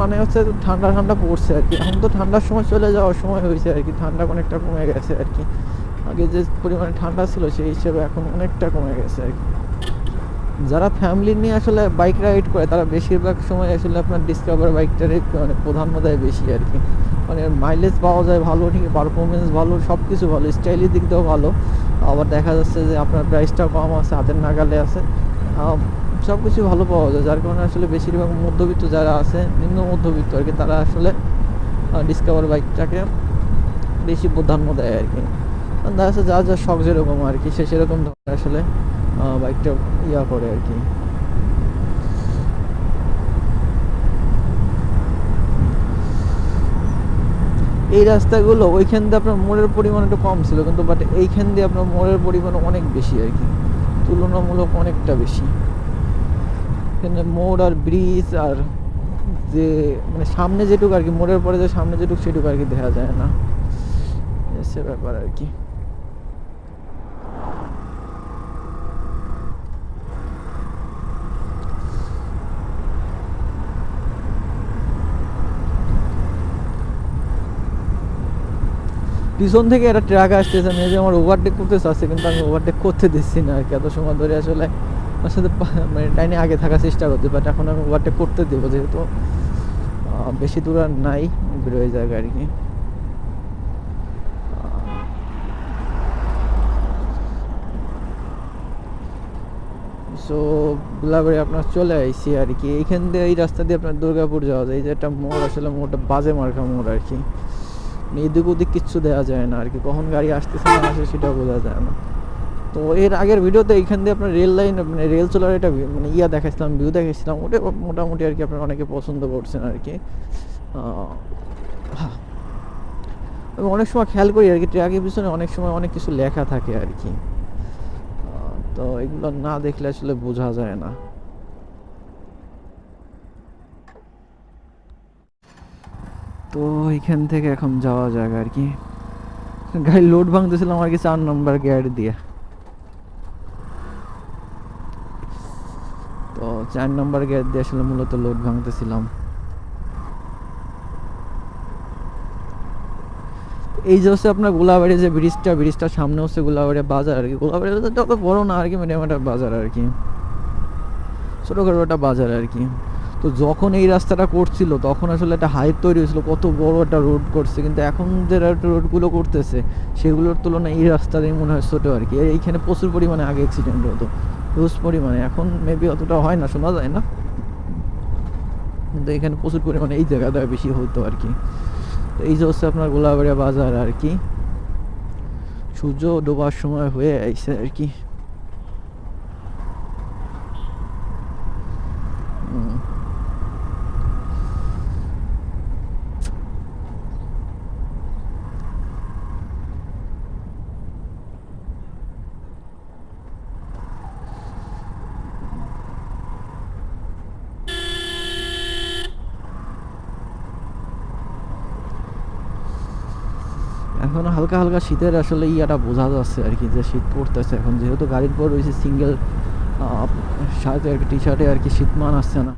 মানে হচ্ছে ঠান্ডা ঠান্ডা পড়ছে আর কি। এখন তো ঠান্ডার সময় চলে যাওয়ার সময় হয়েছে আর কি, ঠান্ডা অনেকটা কমে গেছে আর কি। আগে যে পরিমাণে ঠান্ডা ছিল সেই হিসেবে এখন অনেকটা কমে গেছে আর কি। যারা ফ্যামিলি নিয়ে আসলে বাইক রাইড করে তারা বেশিরভাগ সময় আসলে আপনার ডিসকভার বাইকটারই মানে প্রাধান্য দেয় বেশি আর কি। মানে মাইলেজ পাওয়া যায় ভালো, ঠিক পারফরমেন্স ভালো, সব কিছু ভালো, স্টাইলের দিক দিয়েও ভালো। আবার দেখা যাচ্ছে যে আপনার প্রাইসটাও কম আছে, হাতের নাগালে আছে, সব কিছু ভালো পাওয়া যায়। যার কারণে আসলে বেশিরভাগ মধ্যবিত্ত যারা আছে, নিম্ন মধ্যবিত্ত আর কি, তারা আসলে ডিসকভার বাইকটাকে বেশি প্রাধান্য দেয় আর কি। দেখা যাচ্ছে যার যার শখ যেরকম আর কি, সে সেরকম ধরনের আসলে বাইকটা ইয়া করে আর কি। এই রাস্তাগুলো ওইখান দিয়ে আপনার মোড়ের পরিমাণ একটু কম ছিল, কিন্তু বাট এইখান দিয়ে আপনার মোড়ের পরিমাণ অনেক বেশি আর কি, তুলনামূলক অনেকটা বেশি। এখানে মোড় আর ব্রিজ আর যে মানে সামনে যেটুকু আর কি, মোড়ের পরে যে সামনে যেটুকু সেটুকু আর কি দেখা যায় না, সে ব্যাপার আর কি। পিছন থেকে একটা ট্রাক আসতেছে, আমি যে আমার ওভারটেক করতে চাচ্ছে, কিন্তু আমি ওভারটেক করতে দিচ্ছি না আর কি। এত সময় ধরে আসলে আমার সাথে মানে টাইনে আগে থাকার চেষ্টা করতে, বাট এখন আমি ওভারটেক করতে দেবো, যেহেতু বেশি দূর আর নাই, বেরোয় জায়গা আর কি। সো গুলাবাড়ি আপনার চলে আইসি আর কি। এইখান দিয়ে এই রাস্তা দিয়ে আপনার দুর্গাপুর যাওয়া যায়। এই যে একটা মোড়, আসলে মোড়টা বাজে মার্কা মোড় আর কি, এদিক ওদিক কিচ্ছু দেওয়া যায় না আর কি, কখন গাড়ি আসতেছে না আসে সেটা বোঝা যায় না। তো এর আগের ভিডিওতে এইখান দিয়ে আপনার রেল লাইন মানে রেল চলার একটা মানে ইয়া দেখাইছিলাম, ভিউ দেখাইছিলাম, ওটা মোটামুটি আর কি আপনার অনেকে পছন্দ করছেন আর কি। আমি অনেক সময় খেয়াল করি আর কি, ট্র্যাকের পিছনে অনেক সময় অনেক কিছু লেখা থাকে আর কি, তো এগুলো না দেখলে আসলে বোঝা যায় না। তো এখান থেকে এখন যাওয়া যাক আর কি। গাড়ি লোড ভাঙতেছিলাম আর কি 4 নম্বর গাড়ি দিয়ে। তো 4 নম্বর গেট দিয়ে আসলে মূলত লোড ভাঙতেছিলাম। এই যে হচ্ছে আপনার গোলাবাড়ি যে ব্রিজটার সামনে হচ্ছে গোলাবাড়ি বাজার আর কি। গোলাবাড়ি বাজারটা অত বড় না আর কি, মিডিয়াম একটা বাজার আর কি, ছোটোখাটো একটা বাজার আর কি। তো যখন এই রাস্তাটা করছিল তখন আসলে একটা হাইপ তৈরি হয়েছিল, কত বড় একটা রোড করছে, কিন্তু এখন যে রোডগুলো করতেছে সেগুলোর তুলনায় এই রাস্তাটাই মনে হয় ছোটো আর কি। এইখানে প্রচুর পরিমাণে আগে অ্যাক্সিডেন্ট হতো, হিউজ পরিমাণে, এখন মেবি অতটা হয় না, শোনা যায় না, কিন্তু এখানে প্রচুর পরিমাণে এই জায়গাটা বেশি হতো আর কি। তো এই যে হচ্ছে আপনার গোলাবাড়িয়া বাজার আর কি, সূর্য ডোবার সময় হয়ে আইছে আর কি। এখন হালকা হালকা শীতের আসলে ইয়াটা বোঝা যাচ্ছে আর কি, যে শীত পড়তেছে এখন, যেহেতু গাড়ির পর রয়েছে সিঙ্গেল শার্টে আর কি, টি শার্টে আর কি শীত মান আসছে না।